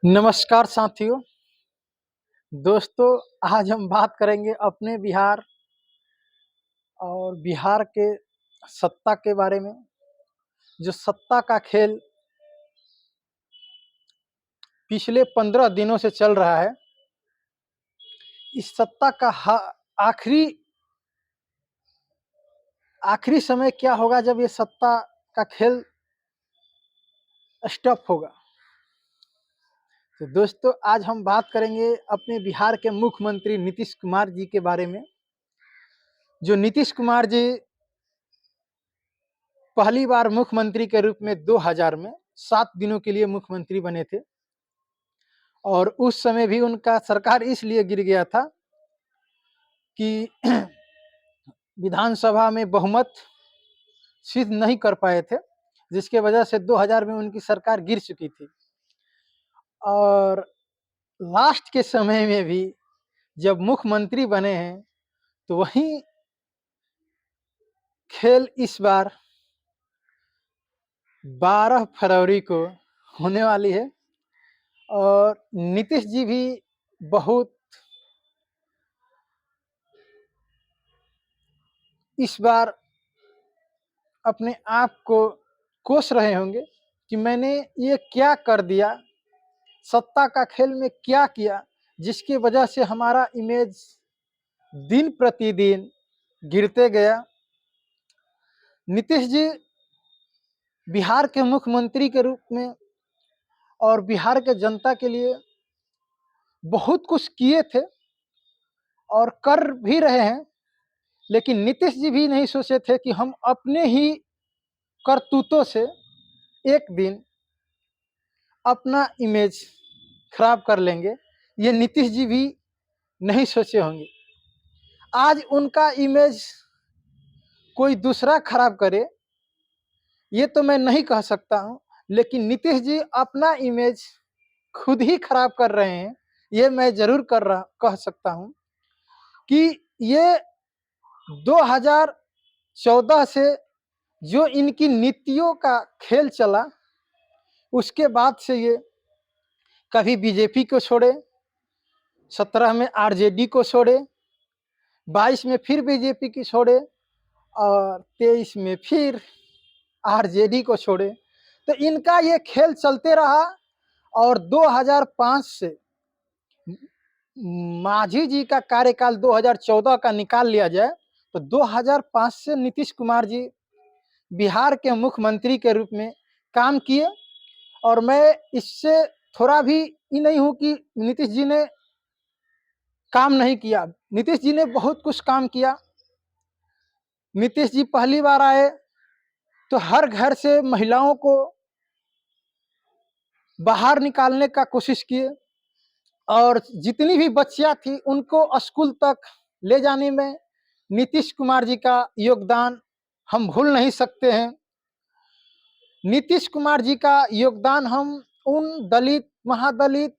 नमस्कार साथियों। दोस्तों, आज हम बात करेंगे अपने बिहार और बिहार के सत्ता के बारे में। जो सत्ता का खेल पिछले 15 दिनों से चल रहा है, इस सत्ता का आखिरी आखिरी समय क्या होगा जब ये सत्ता का खेल स्टॉप होगा। तो दोस्तों, आज हम बात करेंगे अपने बिहार के मुख्यमंत्री नीतीश कुमार जी के बारे में। जो नीतीश कुमार जी पहली बार मुख्यमंत्री के रूप में 2000 में 7 दिनों के लिए मुख्यमंत्री बने थे और उस समय भी उनका सरकार इसलिए गिर गया था कि विधानसभा में बहुमत सिद्ध नहीं कर पाए थे, जिसके वजह से 2000 में उनकी सरकार गिर चुकी थी। और लास्ट के समय में भी जब मुख्यमंत्री बने हैं तो वही खेल इस बार 12 फरवरी को होने वाली है। और नीतीश जी भी बहुत इस बार अपने आप को कोस रहे होंगे कि मैंने ये क्या कर दिया, सत्ता का खेल में क्या किया, जिसकी वजह से हमारा इमेज दिन प्रतिदिन गिरते गया। नीतीश जी बिहार के मुख्यमंत्री के रूप में और बिहार के जनता के लिए बहुत कुछ किए थे और कर भी रहे हैं, लेकिन नीतीश जी भी नहीं सोचे थे कि हम अपने ही करतूतों से एक दिन अपना इमेज खराब कर लेंगे। ये नीतीश जी भी नहीं सोचे होंगे। आज उनका इमेज कोई दूसरा खराब करे ये तो मैं नहीं कह सकता हूँ, लेकिन नीतीश जी अपना इमेज खुद ही खराब कर रहे हैं, ये मैं जरूर कह सकता हूँ कि ये 2014 से जो इनकी नीतियों का खेल चला, उसके बाद से ये कभी बीजेपी को छोड़े, 17 में आरजेडी को छोड़े, 22 में फिर बीजेपी की छोड़े और 23 में फिर आरजेडी को छोड़े। तो इनका ये खेल चलते रहा और 2005 से मांझी जी का कार्यकाल 2014 का निकाल लिया जाए तो 2005 से नीतीश कुमार जी बिहार के मुख्यमंत्री के रूप में काम किए। और मैं इससे थोड़ा भी ये नहीं हूँ कि नीतीश जी ने काम नहीं किया। नीतीश जी ने बहुत कुछ काम किया। नीतीश जी पहली बार आए तो हर घर से महिलाओं को बाहर निकालने का कोशिश किए और जितनी भी बच्चियां थी उनको स्कूल तक ले जाने में नीतीश कुमार जी का योगदान हम भूल नहीं सकते हैं। नीतीश कुमार जी का योगदान हम उन दलित महादलित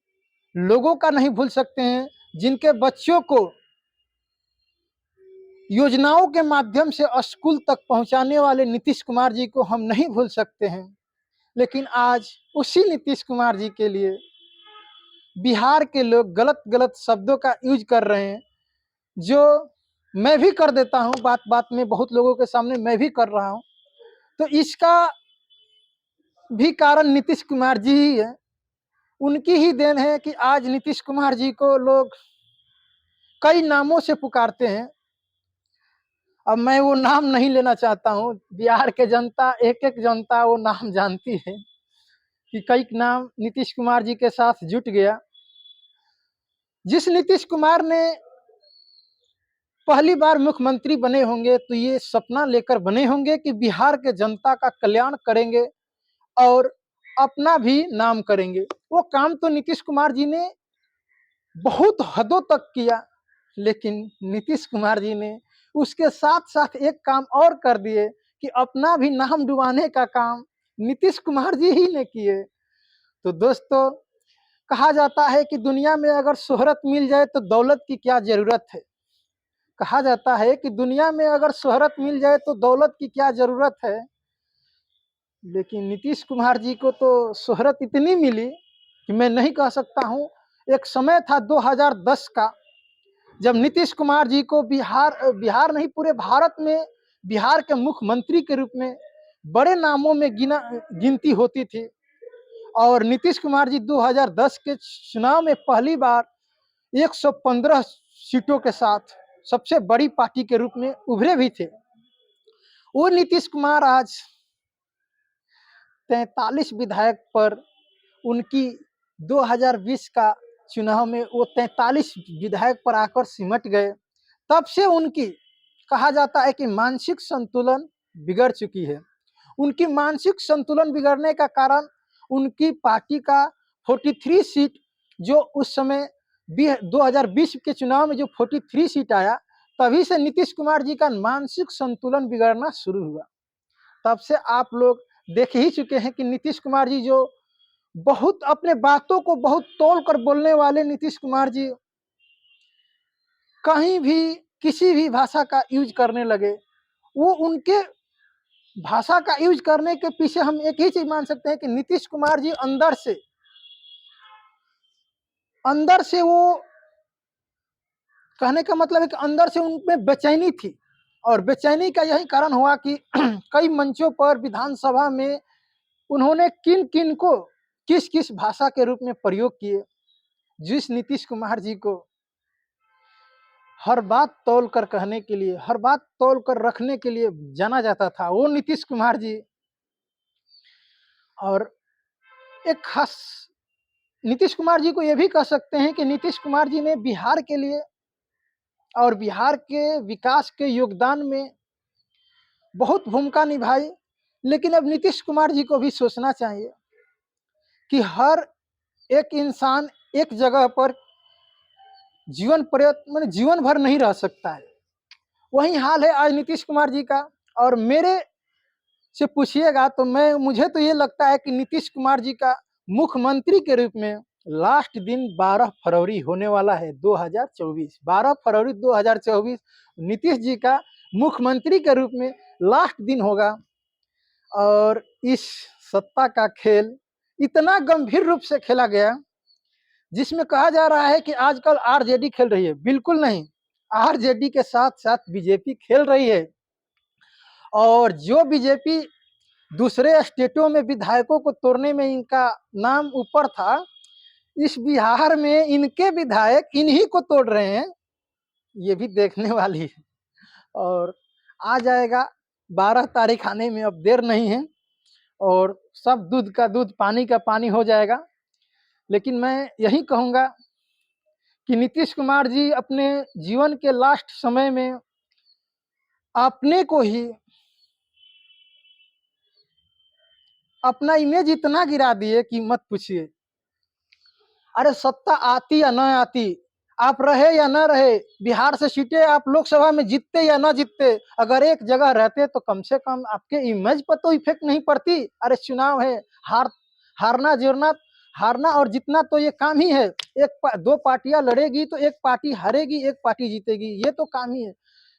लोगों का नहीं भूल सकते हैं जिनके बच्चों को योजनाओं के माध्यम से स्कूल तक पहुंचाने वाले नीतीश कुमार जी को हम नहीं भूल सकते हैं। लेकिन आज उसी नीतीश कुमार जी के लिए बिहार के लोग गलत गलत शब्दों का यूज कर रहे हैं, जो मैं भी कर देता हूं, बात बात में बहुत लोगों के सामने मैं भी कर रहा हूं। तो इसका भी कारण नीतीश कुमार जी ही है। उनकी ही देन है कि आज नीतीश कुमार जी को लोग कई नामों से पुकारते हैं। अब मैं वो नाम नहीं लेना चाहता हूँ। बिहार के जनता, एक एक जनता वो नाम जानती है कि कई नाम नीतीश कुमार जी के साथ जुट गया। जिस नीतीश कुमार ने पहली बार मुख्यमंत्री बने होंगे तो ये सपना लेकर बने होंगे कि बिहार के जनता का कल्याण करेंगे और अपना भी नाम करेंगे। वो काम तो नीतीश कुमार जी ने बहुत हदों तक किया, लेकिन नीतीश कुमार जी ने उसके साथ साथ एक काम और कर दिए कि अपना भी नाम डुबाने का काम नीतीश कुमार जी ही ने किए। तो दोस्तों, कहा जाता है कि दुनिया में अगर शोहरत मिल जाए तो दौलत की क्या जरूरत है। कहा जाता है कि दुनिया में अगर शोहरत मिल जाए तो दौलत की क्या जरूरत है। लेकिन नीतीश कुमार जी को तो शोहरत इतनी मिली कि मैं नहीं कह सकता हूँ। एक समय था 2010 का, जब नीतीश कुमार जी को बिहार नहीं पूरे भारत में बिहार के मुख्यमंत्री के रूप में बड़े नामों में गिनती होती थी। और नीतीश कुमार जी 2010 के चुनाव में पहली बार 115 सीटों के साथ सबसे बड़ी पार्टी के रूप में उभरे भी थे। वो नीतीश कुमार आज 43 विधायक पर उनकी 2020 का चुनाव में वो 43 विधायक पर आकर सिमट गए। तब से उनकी कहा जाता है कि मानसिक संतुलन बिगड़ चुकी है। उनकी मानसिक संतुलन बिगड़ने का कारण उनकी पार्टी का 43 सीट, जो उस समय 2020 के चुनाव में जो 43 सीट आया, तभी से नीतीश कुमार जी का मानसिक संतुलन बिगड़ना शुरू हुआ। तब से आप लोग देख ही चुके हैं कि नीतीश कुमार जी जो बहुत अपने बातों को बहुत तोल कर बोलने वाले नीतीश कुमार जी कहीं भी किसी भी भाषा का यूज करने लगे। वो उनके भाषा का यूज करने के पीछे हम एक ही चीज मान सकते हैं कि नीतीश कुमार जी अंदर से वो, कहने का मतलब है कि अंदर से उनमें बेचैनी थी। और बेचैनी का यही कारण हुआ कि कई मंचों पर विधानसभा में उन्होंने किन किन को किस किस भाषा के रूप में प्रयोग किए, जिस नीतीश कुमार जी को हर बात तौल कर कहने के लिए, हर बात तौल कर रखने के लिए जाना जाता था, वो नीतीश कुमार जी। और एक खास नीतीश कुमार जी को यह भी कह सकते हैं कि नीतीश कुमार जी ने बिहार के लिए और बिहार के विकास के योगदान में बहुत भूमिका निभाई। लेकिन अब नीतीश कुमार जी को भी सोचना चाहिए कि हर एक इंसान एक जगह पर जीवन भर नहीं रह सकता है। वही हाल है आज नीतीश कुमार जी का। और मेरे से पूछिएगा तो मुझे तो ये लगता है कि नीतीश कुमार जी का मुख्यमंत्री के रूप में लास्ट दिन 12 फरवरी होने वाला है, 2024। 12 फरवरी 2024 नीतीश जी का मुख्यमंत्री के रूप में लास्ट दिन होगा। और इस सत्ता का खेल इतना गंभीर रूप से खेला गया, जिसमें कहा जा रहा है कि आजकल आरजेडी खेल रही है। बिल्कुल नहीं, आरजेडी के साथ साथ बीजेपी खेल रही है। और जो बीजेपी दूसरे स्टेटों में विधायकों को तोड़ने में इनका नाम ऊपर था, इस बिहार में इनके विधायक इन्हीं को तोड़ रहे हैं। ये भी देखने वाली है। और आ जाएगा 12 तारीख आने में, अब देर नहीं है। और सब दूध का दूध पानी का पानी हो जाएगा। लेकिन मैं यही कहूँगा कि नीतीश कुमार जी अपने जीवन के लास्ट समय में अपने को ही, अपना इमेज इतना गिरा दिए कि मत पूछिए। अरे सत्ता आती या न आती, आप रहे या न रहे, बिहार से सीटें आप लोकसभा में जीतते या न जीतते, अगर एक जगह रहते तो कम से कम आपके इमेज पर तो इफेक्ट नहीं पड़ती। अरे चुनाव है, हारना और जीतना तो ये काम ही है। दो पार्टियां लड़ेगी तो एक पार्टी हारेगी, एक पार्टी जीतेगी, ये तो काम ही है।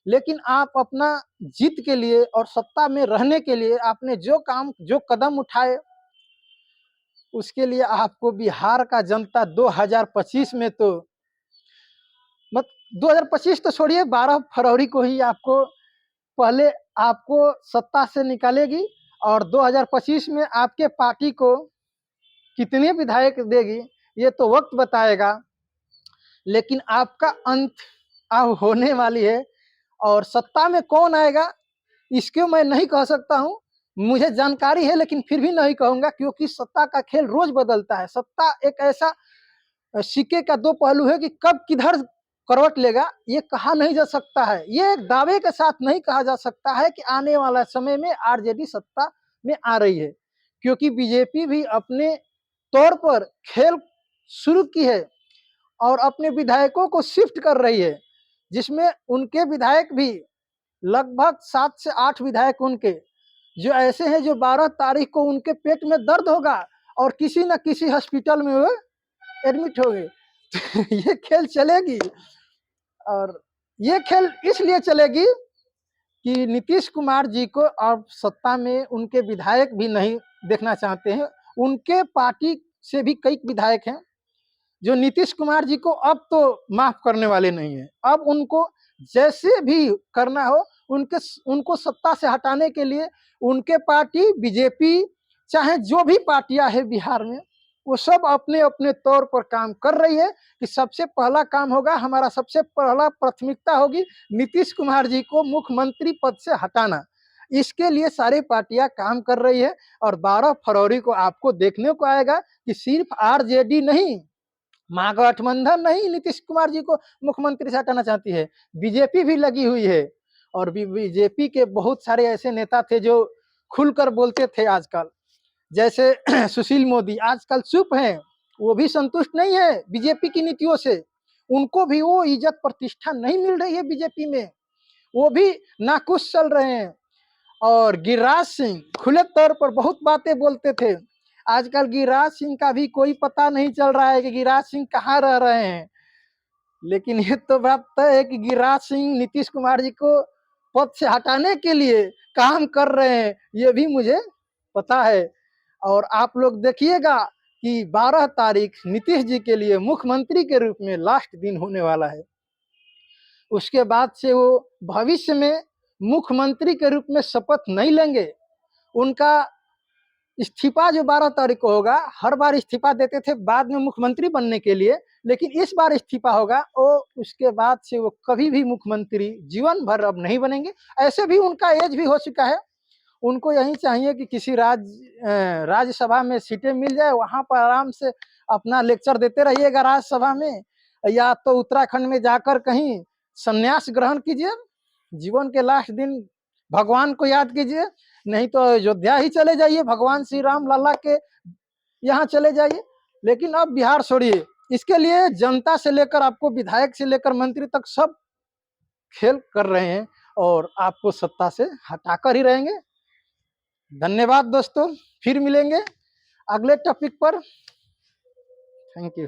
लेकिन आप अपना जीत के लिए और सत्ता में रहने के लिए आपने जो कदम उठाए, उसके लिए आपको बिहार का जनता 2025 में तो 2025 तो छोड़िए, 12 फरवरी को ही पहले आपको सत्ता से निकालेगी। और 2025 में आपके पार्टी को कितने विधायक देगी ये तो वक्त बताएगा। लेकिन आपका अंत अब होने वाली है। और सत्ता में कौन आएगा इसको मैं नहीं कह सकता हूँ, मुझे जानकारी है लेकिन फिर भी नहीं कहूँगा, क्योंकि सत्ता का खेल रोज बदलता है। सत्ता एक ऐसा सिक्के का दो पहलू है कि कब किधर करवट लेगा ये कहा नहीं जा सकता है। ये एक दावे के साथ नहीं कहा जा सकता है कि आने वाला समय में आरजेडी सत्ता में आ रही है, क्योंकि बीजेपी भी अपने तौर पर खेल शुरू की है और अपने विधायकों को शिफ्ट कर रही है, जिसमें उनके विधायक भी लगभग 7 से 8 विधायक उनके जो ऐसे हैं जो 12 तारीख को उनके पेट में दर्द होगा और किसी न किसी हॉस्पिटल में वो एडमिट हो गए। ये खेल चलेगी। और ये खेल इसलिए चलेगी कि नीतीश कुमार जी को अब सत्ता में उनके विधायक भी नहीं देखना चाहते हैं। उनके पार्टी से भी कई विधायक हैं जो नीतीश कुमार जी को अब तो माफ करने वाले नहीं हैं। अब उनको जैसे भी करना हो उनको सत्ता से हटाने के लिए उनके पार्टी बीजेपी चाहे जो भी पार्टियां हैं बिहार में, वो सब अपने अपने तौर पर काम कर रही है कि सबसे पहला काम होगा, हमारा सबसे पहला प्राथमिकता होगी नीतीश कुमार जी को मुख्यमंत्री पद से हटाना। इसके लिए सारी पार्टियां काम कर रही है और 12 फरवरी को आपको देखने को आएगा कि सिर्फ आरजेडी नहीं, महागठबंधन नहीं नीतीश कुमार जी को मुख्यमंत्री से हटाना चाहती है, बीजेपी भी लगी हुई है। और बीजेपी के बहुत सारे ऐसे नेता थे जो खुलकर बोलते थे आजकल, जैसे सुशील मोदी आजकल चुप हैं, वो भी संतुष्ट नहीं है बीजेपी की नीतियों से, उनको भी वो इज्जत प्रतिष्ठा नहीं मिल रही है बीजेपी में, वो भी नाखुश चल रहे हैं। और गिरिराज सिंह खुले तौर पर बहुत बातें बोलते थे, आजकल गिरिराज सिंह का भी कोई पता नहीं चल रहा है कि गिरिराज सिंह कहाँ रह रहे हैं। लेकिन ये तो बात तय है कि गिरिराज सिंह नीतीश कुमार जी को पद से हटाने के लिए काम कर रहे हैं, ये भी मुझे पता है। और आप लोग देखिएगा कि 12 तारीख नीतीश जी के लिए मुख्यमंत्री के रूप में लास्ट दिन होने वाला है। उसके बाद से वो भविष्य में मुख्यमंत्री के रूप में शपथ नहीं लेंगे। उनका इस्तीफा जो 12 तारीख को होगा, हर बार इस्तीफा देते थे बाद में मुख्यमंत्री बनने के लिए, लेकिन इस बार इस्तीफा होगा और उसके बाद से वो कभी भी मुख्यमंत्री जीवन भर अब नहीं बनेंगे। ऐसे भी उनका एज भी हो चुका है, उनको यही चाहिए कि किसी राज्यसभा में सीटें मिल जाए, वहां पर आराम से अपना लेक्चर देते रहिएगा राज्यसभा में, या तो उत्तराखंड में जाकर कहीं संन्यास ग्रहण कीजिए, जीवन के लास्ट दिन भगवान को याद कीजिए, नहीं तो अयोध्या ही चले जाइए, भगवान श्री राम लल्ला के यहाँ चले जाइए। लेकिन अब बिहार छोड़िए, इसके लिए जनता से लेकर आपको विधायक से लेकर मंत्री तक सब खेल कर रहे हैं और आपको सत्ता से हटाकर ही रहेंगे। धन्यवाद दोस्तों, फिर मिलेंगे अगले टॉपिक पर। Thank you.